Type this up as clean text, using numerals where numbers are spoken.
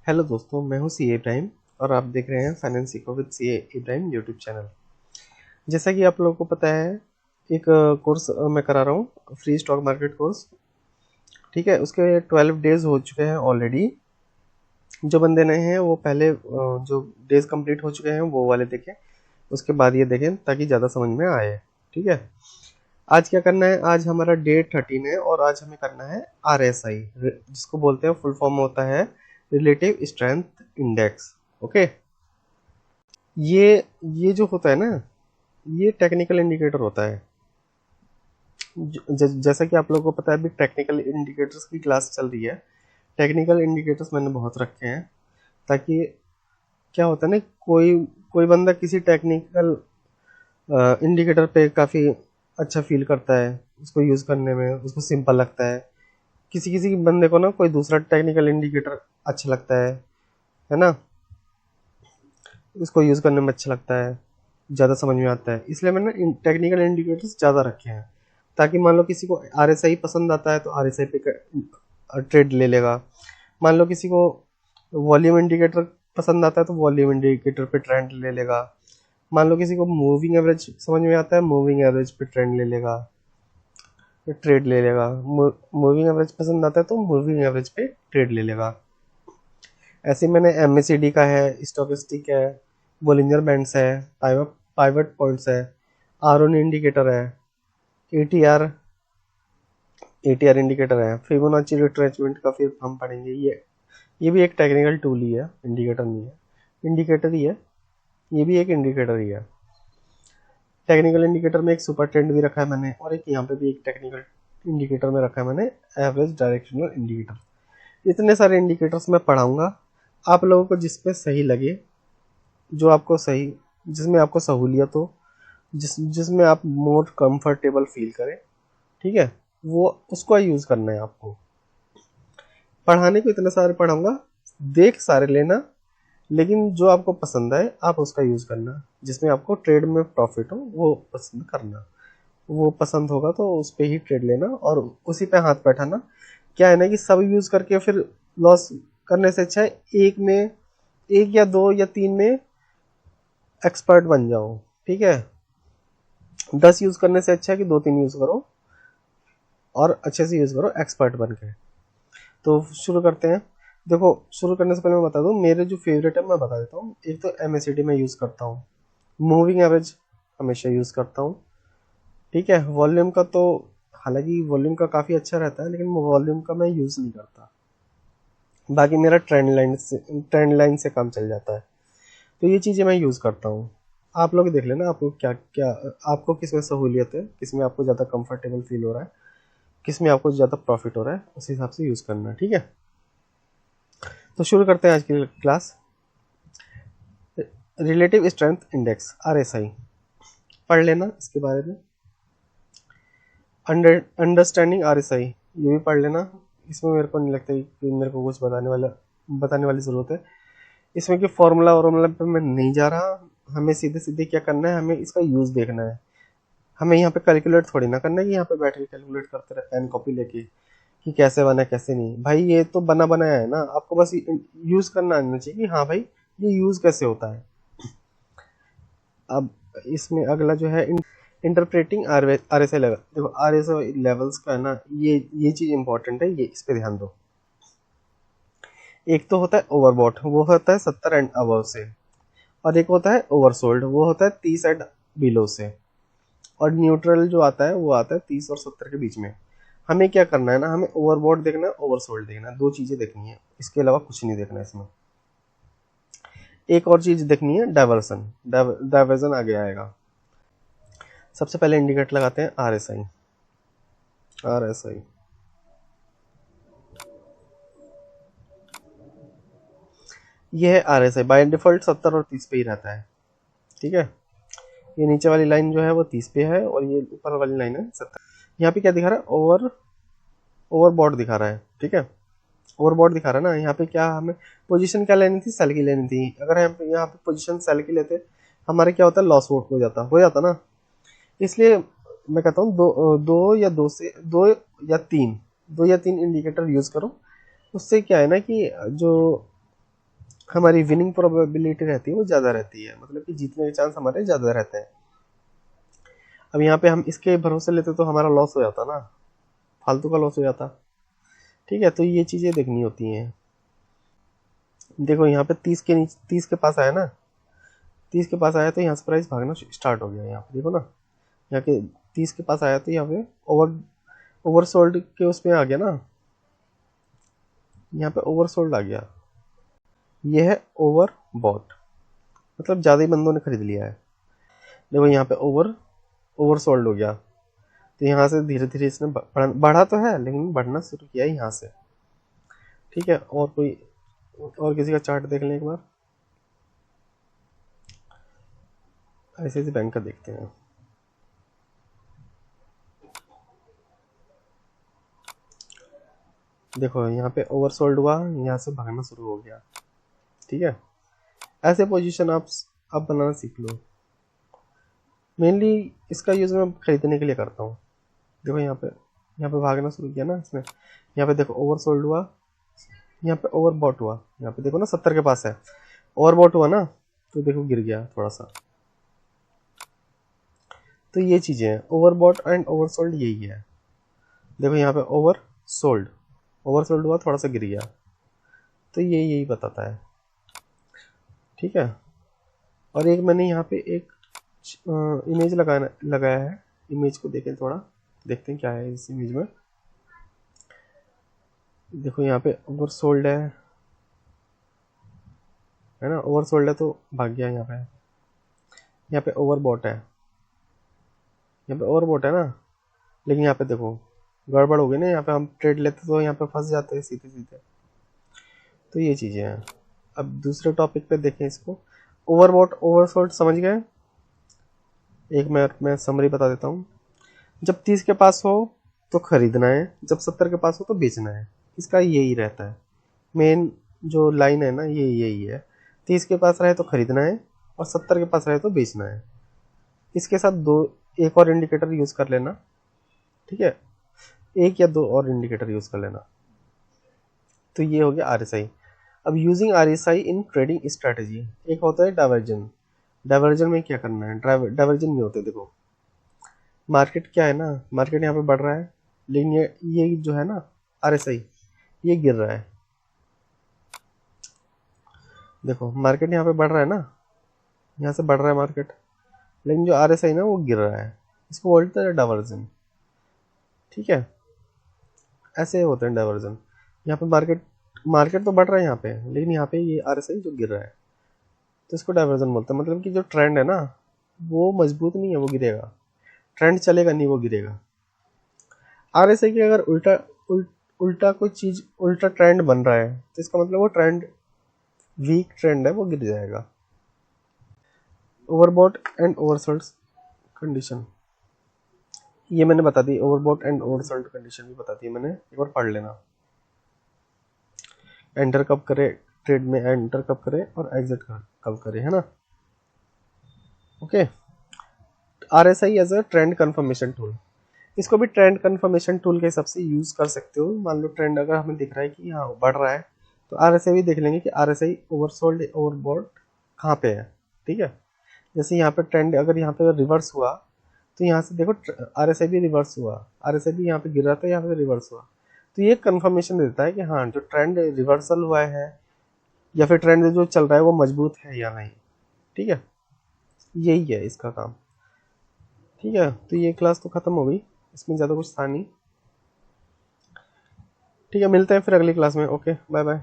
Hello दोस्तों, मैं हूं सीए इब्राहिम और आप देख रहे हैं फाइनेंस सीखो with CA Ibrahim YouTube channel. जैसा कि आप लोगों को पता है, एक कोर्स मैं करा रहा हूं, फ्री स्टॉक मार्केट कोर्स। ठीक है, उसके 12 डेज हो चुके हैं ऑलरेडी। जो बंदे नए हैं वो पहले जो डेज कंप्लीट हो चुके हैं वो वाले देखें, उसके बाद ये देखें ताकि ज़्यादा समझ में आए। ठीक है, आज क्या करना है, आज हमारा डे 13 है और आज हमें करना है RSI, जिसको बोलते हैं, फुल फॉर्म होता है रिलेटिव स्ट्रेंथ इंडेक्स। ओके, ये जो होता है ना, ये टेक्निकल इंडिकेटर होता है। जैसा कि आप लोगों को पता है, अभी टेक्निकल इंडिकेटर्स की क्लास चल रही है। टेक्निकल इंडिकेटर्स मैंने बहुत रखे हैं ताकि क्या होता है ना, कोई कोई बंदा किसी टेक्निकल इंडिकेटर पे काफ़ी अच्छा फील करता है, उसको यूज़ करने में उसको सिंपल लगता है। किसी किसी बंदे को ना कोई दूसरा टेक्निकल इंडिकेटर अच्छा लगता है ना, उसको यूज़ करने में अच्छा लगता है, ज़्यादा समझ में आता है। इसलिए मैंने टेक्निकल इंडिकेटर्स ज़्यादा रखे हैं ताकि मान लो किसी को RSI पसंद आता है तो RSI पे ट्रेड ले लेगा। मान लो किसी को वॉल्यूम इंडिकेटर पसंद आता है तो वॉल्यूम इंडिकेटर पे ट्रेंड ले लेगा। मान लो किसी को मूविंग एवरेज समझ में आता है, मूविंग एवरेज पे ट्रेंड ले लेगा, ट्रेड ले लेगा। मूविंग एवरेज पसंद आता है तो मूविंग एवरेज पे ट्रेड ले लेगा। ऐसे मैंने MACD का है, स्टोकेस्टिक है, बोलिंजर बैंड्स है, पाइवट पॉइंट्स है, आरओन इंडिकेटर है, एटीआर एटीआर इंडिकेटर है, फिबोनाची रिट्रेसमेंट का फिर हम पढ़ेंगे। ये भी एक टेक्निकल टूल ही है, इंडिकेटर नहीं है, इंडिकेटर ही है। ये भी एक इंडिकेटर ही है। टेक्निकल इंडिकेटर में एक सुपर ट्रेंड भी रखा है मैंने, और एक यहाँ पे भी एक टेक्निकल इंडिकेटर में रखा है मैंने, एवरेज डायरेक्शनल इंडिकेटर। इतने सारे इंडिकेटर्स मैं पढ़ाऊंगा, आप लोगों को जिस पे सही लगे, जो आपको सही, जिसमें आपको सहूलियत हो, जिसमें आप मोर कंफर्टेबल फील करें, ठीक है, वो उसको यूज़ करना है आपको। पढ़ाने को इतने सारे पढ़ाऊंगा, देख सारे लेना, लेकिन जो आपको पसंद आए आप उसका यूज़ करना, जिसमें आपको ट्रेड में प्रॉफिट हो वो पसंद करना। वो पसंद होगा तो उस पर ही ट्रेड लेना और उसी पे हाथ बैठाना। क्या है ना कि सब यूज़ करके फिर लॉस करने से अच्छा है एक या दो या तीन में एक्सपर्ट बन जाओ। ठीक है, 10 यूज़ करने से अच्छा है कि 2-3 यूज़ करो और अच्छे से यूज़ करो एक्सपर्ट बन के। तो शुरू करते हैं। देखो, शुरू करने से पहले मैं बता दूं, मेरे जो फेवरेट है मैं बता देता हूँ। एक तो MACD में यूज़ करता हूँ, मूविंग एवरेज हमेशा यूज़ करता हूँ। ठीक है, वॉल्यूम का तो हालांकि वॉल्यूम का काफ़ी अच्छा रहता है, लेकिन वॉल्यूम का मैं यूज़ नहीं करता। बाकी मेरा ट्रेंड लाइन से काम चल जाता है। तो ये चीज़ें मैं यूज़ करता हूँ। आप लोग देख लेना आपको क्या क्या, आपको किस में सहूलियत है, किस में आपको ज़्यादा कंफर्टेबल फील हो रहा है, किस में आपको ज़्यादा प्रॉफिट हो रहा है, उस हिसाब से यूज़ करना। ठीक है, तो शुरू करते हैं आज की class. Relative strength index RSI पढ़ लेना, इसके बारे में अंडरस्टैंडिंग RSI ये भी पढ़ लेना। इसमें मेरे को नहीं लगता कि मेरे को कुछ बताने वाली ज़रूरत है। इसमें कि फॉर्मूला पे मैं नहीं जा रहा, हमें सीधे सीधे क्या करना है, हमें इसका यूज़ देखना है। हमें यहाँ पे कैलकुलेट थोड़ी ना करना है कि यहाँ पे बैठ के कैलकुलेट करते रहे पेन कॉपी लेके कि कैसे बना कैसे नहीं। भाई ये तो बना बनाया है ना, आपको बस यूज़ करना आना चाहिए कि हाँ भाई ये यूज़ कैसे होता है। अब इसमें अगला जो है इंटरप्रेटिंग RSI लेवल। देखो, RSI लेवल्स का है ना, ये चीज़ इंपॉर्टेंट है, ये इस पे ध्यान दो। एक तो होता है ओवरबॉट, वो होता है 70 एंड अबव से, और एक होता है ओवरसोल्ड, वो होता है 30 एंड बिलो से, और न्यूट्रल जो आता है वो आता है 30 और 70 के बीच में। हमें क्या करना है ना, हमें ओवरबॉट देखना है, ओवरसोल्ड देखना है, दो चीज़ें देखनी है, इसके अलावा कुछ नहीं देखना है इसमें। एक और चीज़ देखनी है, डाइवर्जन आगे आएगा। सबसे पहले इंडिकेटर लगाते हैं RSI। ये है RSI, बाय डिफॉल्ट 70 और 30 पे ही रहता है। ठीक है, ये नीचे वाली लाइन जो है वो 30 पे है और ये ऊपर वाली लाइन है 70। यहाँ पे क्या दिखा रहा है, ओवरबॉट दिखा रहा है। ठीक है, ओवरबॉट दिखा रहा है ना। यहाँ पे क्या हमें पोजीशन क्या लेनी थी, सेल की लेनी थी। अगर हम यहाँ पे पोजीशन सेल की लेते, हमारे क्या होता है, लॉस वोट हो जाता ना। इसलिए मैं कहता हूँ दो या तीन इंडिकेटर यूज करो। उससे क्या है ना कि जो हमारी विनिंग प्रोबेबिलिटी रहती है वो ज़्यादा रहती है, मतलब कि जीतने के चांस हमारे ज़्यादा रहते हैं। अब यहाँ पे हम इसके भरोसे लेते तो हमारा लॉस हो जाता ना, फालतू का लॉस हो जाता। ठीक है, तो ये चीज़ें देखनी होती हैं। देखो यहाँ पे 30 के नीचे 30 के पास आया ना, 30 के पास आया तो यहाँ से प्राइस भागना स्टार्ट हो गया। यहाँ पे देखो ना, यहाँ के 30 के पास आया तो यहाँ पे ओवरसोल्ड के उसमें आ गया ना, यहाँ पे ओवरसोल्ड आ गया। ये है ओवर बॉट, मतलब ज़्यादा ही बंदों ने खरीद लिया है। देखो यहाँ पे ओवरसोल्ड हो गया, तो यहाँ से धीरे धीरे इसने बढ़ा तो है लेकिन बढ़ना शुरू किया है यहाँ से। ठीक है, और किसी का चार्ट देख लें एक बार, ICICI बैंक का देखते हैं। देखो यहाँ पे ओवरसोल्ड हुआ, यहाँ से भागना शुरू हो गया। ठीक है, ऐसे पोजीशन आप बनाना सीख लो। मेनली इसका यूज़ मैं खरीदने के लिए करता हूँ। देखो यहाँ पे भागना शुरू किया ना इसने, यहाँ पे देखो ओवरसोल्ड हुआ, यहाँ पे ओवरबॉट हुआ। यहाँ पे देखो ना 70 के पास है, ओवरबॉट हुआ ना, तो देखो गिर गया थोड़ा सा। तो ये चीज़ें हैं, ओवरबॉट एंड ओवरसोल्ड यही है। देखो यहाँ पे ओवरसोल्ड हुआ, थोड़ा सा गिर गया, तो ये यही बताता है। ठीक है, और एक मैंने यहाँ पे एक इमेज लगाया है। इमेज को देखें थोड़ा, देखते हैं क्या है इस इमेज में। देखो यहाँ पे ओवरसोल्ड है ना, ओवरसोल्ड है तो भाग गया। यहाँ पे ओवरबॉट है, यहाँ पे ओवरबॉट है ना, लेकिन यहाँ पे देखो गड़बड़ हो गई ना, यहाँ पे हम ट्रेड लेते तो यहाँ पे फंस जाते हैं सीधे सीधे। तो ये चीज़ें हैं। अब दूसरे टॉपिक पे देखें इसको, ओवरबॉट ओवरसोल्ड समझ गए। एक मैं समरी बता देता हूँ। जब 30 के पास हो तो खरीदना है, जब 70 के पास हो तो बेचना है। इसका यही रहता है, मेन जो लाइन है ना, ये यही है। 30 के पास रहे तो खरीदना है और 70 के पास रहे तो बेचना है। इसके साथ एक और इंडिकेटर यूज़ कर लेना। ठीक है, एक या दो और इंडिकेटर यूज़ कर लेना। तो ये हो गया RSI। अब using RSI in trading strategy, एक होता है डाइवर्जन। डाइवर्जन में क्या करना है, डाइवर्जन में होते हैं, देखो मार्केट क्या है ना, मार्केट यहाँ पे बढ़ रहा है, लेकिन ये जो है ना RSI, ये गिर रहा है। देखो मार्केट यहाँ पे बढ़ रहा है ना, यहाँ से बढ़ रहा है मार्केट, लेकिन जो RSI ना वो गिर रहा है। इसको बोलते हैं डाइवर्जन। ठीक है, ऐसे होते हैं डाइवर्जन। यहाँ पे मार्केट तो बढ़ रहा है यहाँ पे, लेकिन यहाँ पे ये RSI जो गिर रहा है, तो इसको डाइवर्जन बोलते हैं। मतलब कि जो ट्रेंड है ना वो मजबूत नहीं है, वो गिरेगा। ट्रेंड चलेगा नहीं, वो गिरेगा। RSI की अगर उल्टा कोई चीज, उल्टा ट्रेंड बन रहा है, तो इसका मतलब वो ट्रेंड वीक ट्रेंड है, वो गिर जाएगा। ओवरबॉट एंड ओवरसोल्ड कंडीशन ये मैंने बता दी, ओवरबॉट एंड ओवरसोल्ड कंडीशन भी बता दी मैंने, एक बार पढ़ लेना। एंटर कब करे, ट्रेड में एंटर कब करे और एग्जिट कब करे, है ना। Okay, RSI as a trend confirmation tool, इसको भी ट्रेंड कंफर्मेशन टूल के हिसाब से यूज कर सकते हो। मान लो ट्रेंड अगर हमें दिख रहा है कि हाँ बढ़ रहा है, तो RSI भी देख लेंगे कि RSI ओवरसोल्ड ओवरबॉट कहाँ पे है। ठीक है, जैसे यहाँ पे ट्रेंड अगर यहाँ पे रिवर्स हुआ, तो यहाँ से देखो RSI भी रिवर्स हुआ, RSI भी यहाँ पे गिर रहा था, यहाँ पे रिवर्स हुआ, तो ये कंफर्मेशन देता है कि हाँ जो ट्रेंड रिवर्सल हुआ है या फिर ट्रेंड जो चल रहा है वो मजबूत है या नहीं। ठीक है, यही है इसका काम। ठीक है, तो ये क्लास तो खत्म हो गई, इसमें ज़्यादा कुछ था नहीं। ठीक है, मिलते हैं फिर अगली क्लास में। Okay, bye bye.